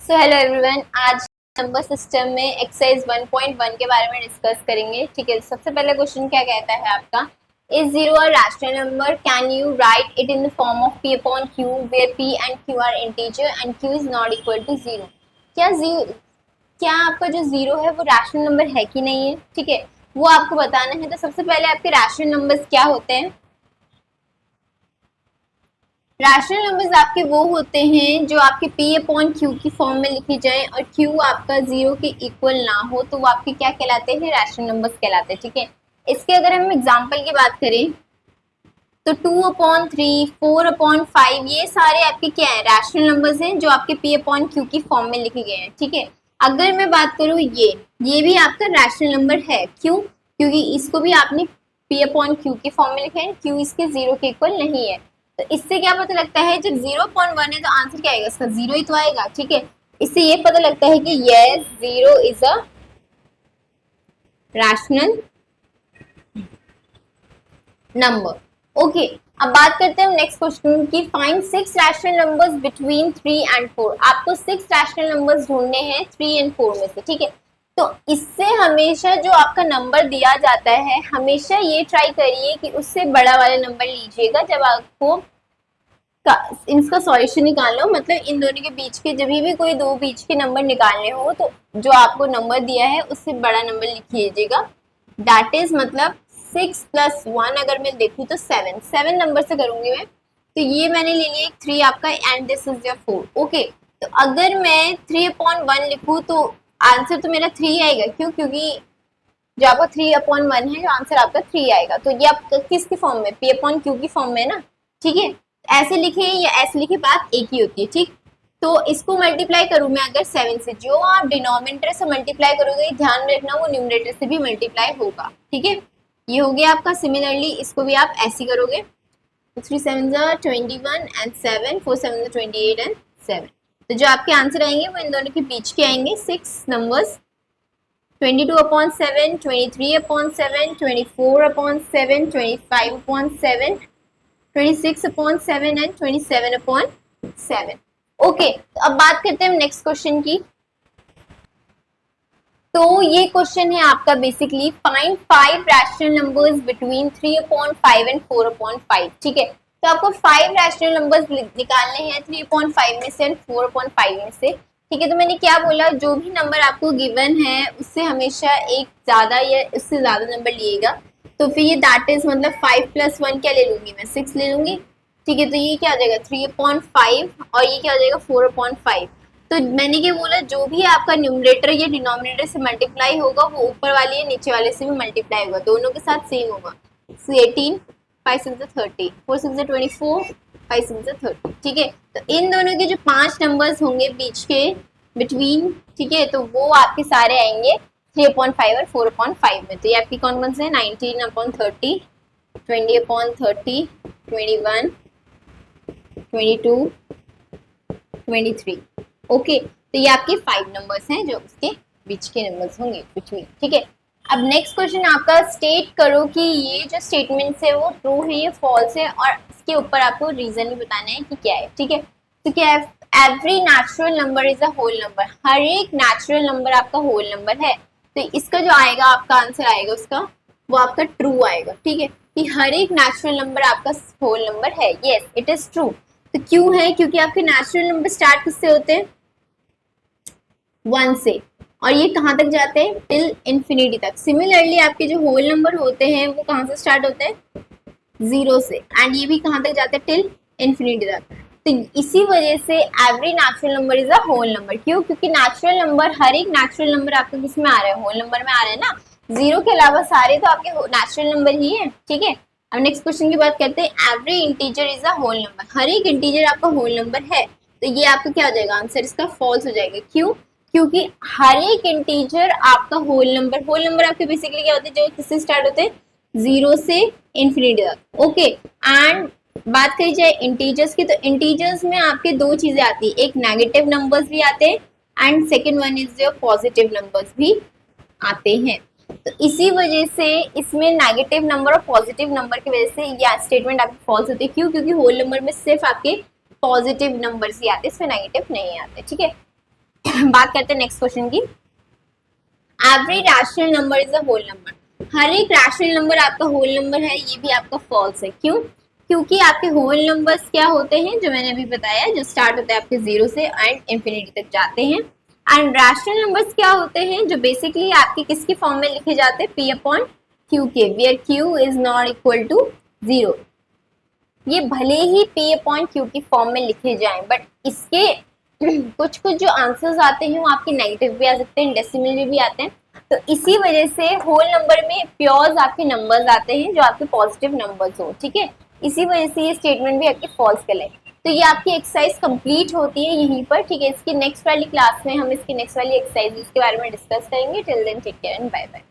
So hello everyone, आज number system में exercise 1.1 के बारे में डिस्कस करेंगे। ठीक है, सबसे पहले क्वेश्चन क्या कहता है आपका, is zero a rational number, can you write it in the form of p upon q where p and q are integer and q is not equal to zero. क्या आपका जो जीरो है वो rational number है कि नहीं है? ठीक है, वो आपको बताना है। तो सबसे पहले आपके रैशनल नंबर्स क्या होते हैं? रैशनल नंबर्स आपके वो होते हैं जो आपके p अपॉन q की फॉर्म में लिखी जाए और q आपका जीरो के इक्वल ना हो, तो वो आपके क्या कहलाते हैं? रैशनल नंबर्स कहलाते हैं। ठीक है, इसके अगर हम एग्जांपल की बात करें तो 2/3, 4/5 ये सारे आपके क्या है? रैशनल नंबर्स हैं जो आपके p अपॉन q की फॉर्म में लिखे गए हैं। ठीक है, अगर मैं बात करूँ ये भी आपका रैशनल नंबर है। क्यों? क्योंकि इसको भी आपने p अपॉन q की फॉर्म में लिखा है, q इसके जीरो के इक्वल नहीं है। तो इससे क्या पता लगता है, जब 0.1 है तो आंसर क्या आएगा? इसका जीरो ही तो आएगा। ठीक है, इससे ये पता लगता है कि yes, zero is a rational number. Okay, अब बात करते हैं नेक्स्ट क्वेश्चन की, find 6 rational numbers between 3 and 4। आपको 6 रैशनल नंबर्स ढूंढने हैं 3 एंड 4 में से। ठीक है, तो इससे हमेशा जो आपका नंबर दिया जाता है, हमेशा ये ट्राई करिए कि उससे बड़ा वाला नंबर लीजिएगा जब आपको इसका सॉल्यूशन निकालो। मतलब इन दोनों के बीच के, जब भी कोई दो बीच के नंबर निकालने हो तो जो आपको नंबर दिया है उससे बड़ा नंबर लिख लीजिएगा। दैट इज मतलब 6 + 1 अगर मैं देखूँ तो 7 नंबर से करूंगी मैं। तो ये मैंने ले लिया 3 आपका and this is your 4। Okay, तो अगर मैं 3/1 लिखूँ तो आंसर तो मेरा 3 आएगा। क्यों? क्योंकि जो आपका 3/1 है, जो आंसर आपका 3 आएगा। तो ये आप किसकी फॉर्म में? p अपॉन q की फॉर्म में ना। ठीक है, ऐसे लिखे या ऐसे लिखे बात एक ही होती है। ठीक, तो इसको मल्टीप्लाई करूं मैं अगर 7 से, जो आप डिनोमिनेटर से मल्टीप्लाई करोगे ध्यान में रखना वो न्यूमरेटर से भी मल्टीप्लाई होगा। ठीक है, ये हो गया आपका। सिमिलरली इसको भी आप ऐसे करोगे, 3 7 21 एंड 7 4 7 28 एंड 7। तो जो आपके आंसर आएंगे वो इन दोनों के बीच के आएंगे 6 नंबर्स, 22/7, 23/7, 24/7, 25/7, 26/7 एंड 27/7। ओके, तो अब बात करते हैं नेक्स्ट क्वेश्चन की। तो ये क्वेश्चन है आपका basically, find 5 rational numbers between 3/5 and 4/5। ठीक है, तो आपको 5 रैशनल नंबर्स निकालने हैं 3/5 में से एंड 4/5 में से। ठीक है, तो मैंने क्या बोला, जो भी नंबर आपको गिवन है उससे हमेशा एक ज्यादा या उससे ज्यादा नंबर लिएगा। तो फिर ये दैट इज मतलब 5 + 1 क्या ले लूंगी मैं? 6 ले लूंगी। ठीक है, तो ये क्या आ जाएगा 3/5 और ये क्या हो जाएगा 4/5। तो मैंने क्या बोला, जो भी आपका न्यूमरेटर या डिनोमिनेटर से मल्टीप्लाई होगा वो ऊपर वाले या नीचे वाले से भी मल्टीप्लाई होगा, दोनों के साथ सेम होगा। 18, 5 6 30, 4 6 24, 5 6 30। ठीक है, तो इन दोनों के जो 5 नंबर्स होंगे बीच के बिटवीन, ठीक है, तो वो आपके सारे आएंगे 3/5 और 4/5 में। तो ये आपकी कौन कौन से? 19/30, 20/30, 21, 22, 23। ओके, तो ये आपके 5 नंबर्स हैं जो उसके बीच के नंबर्स होंगे बिटवीन। ठीक है, अब नेक्स्ट क्वेश्चन आपका, स्टेट करो कि ये जो स्टेटमेंट्स है वो ट्रू है या फॉल्स है, और इसके ऊपर आपको रीजन भी बताना है कि क्या है। ठीक है, तो क्या है? Every natural number is a whole number. हर एक नेचुरल नंबर आपका होल नंबर है। तो इसका जो आएगा आपका आंसर आएगा उसका, वो आपका ट्रू आएगा। ठीक है, कि हर एक नेचुरल नंबर आपका होल नंबर है। Yes, it is true. तो क्यों है? क्योंकि आपके नेचुरल नंबर स्टार्ट किससे होते हैं? 1 से, और ये कहाँ तक जाते हैं? टिल इंफिनिटी तक। सिमिलरली आपके जो होल नंबर होते हैं वो कहाँ से स्टार्ट होते हैं? 0 से, एंड ये भी कहाँ तक जाते हैं? टिल इंफिनिटी तक। तो इसी वजह से every natural number is a whole number. क्यों? क्योंकि नेचुरल नंबर, हर एक नेचुरल नंबर आपका किस में आ रहा है? होल नंबर में आ रहा है ना। 0 के अलावा सारे तो आपके नेचुरल नंबर ही है। ठीक है, अब नेक्स्ट क्वेश्चन की बात करते हैं। Every integer is a whole number. हर एक इंटीजर आपका होल नंबर है। तो ये आपका क्या हो जाएगा? आंसर इसका फॉल्स हो जाएगा। क्यों? क्योंकि हर एक इंटीजर आपका होल नंबर आपके बेसिकली क्या होते हैं? जो किससे स्टार्ट होते हैं? 0 से इंफिनिटी तक। ओके, एंड बात करी जाए इंटीजर्स की, तो इंटीजर्स में आपके दो चीजें आती है, एक नेगेटिव नंबर्स भी आते हैं and second one is your positive numbers भी आते हैं। तो इसी वजह से इसमें नेगेटिव नंबर और पॉजिटिव नंबर की वजह से यह स्टेटमेंट आपकी फॉल्स होती है। क्यों? क्योंकि होल नंबर में सिर्फ आपके पॉजिटिव नंबर्स ही आते हैं, इसमें नेगेटिव नहीं आते। ठीक है, बात करते हैं नेक्स्ट क्वेश्चन की। Every rational number is a whole number. हर एक रैशनल नंबर आपका होल नंबर है, ये भी आपका फॉल्स है। क्यों? क्योंकि आपके होल नंबर्स क्या होते हैं, जो मैंने अभी बताया, जो स्टार्ट होता है आपके जीरो से एंड इंफिनिटी तक जाते हैं। एंड रैशनल नंबर्स क्या होते हैं, जो बेसिकली आपके किसकी फॉर्म में लिखे जाते हैं, पी अपॉन क्यू के, where Q is not equal to zero. ये भले ही पी अपॉन क्यू की फॉर्म में लिखे जाएं, बट इसके कुछ कुछ जो आंसर्स आते हैं वो आपके नेगेटिव भी आ सकते हैं, डेसिमल भी आते हैं। तो इसी वजह से होल नंबर में प्योर्स आपके नंबर्स आते हैं जो आपके पॉजिटिव नंबर्स हो, ठीक है। इसी वजह से ये स्टेटमेंट भी आपकी फॉल्स कहलाए। तो ये आपकी एक्सरसाइज कंप्लीट होती है यहीं पर, ठीक है। इसकी नेक्स्ट वाली क्लास में हम इसकी नेक्स्ट वाली एक्सरसाइज के बारे में डिस्कस करेंगे। Till then take care and bye bye.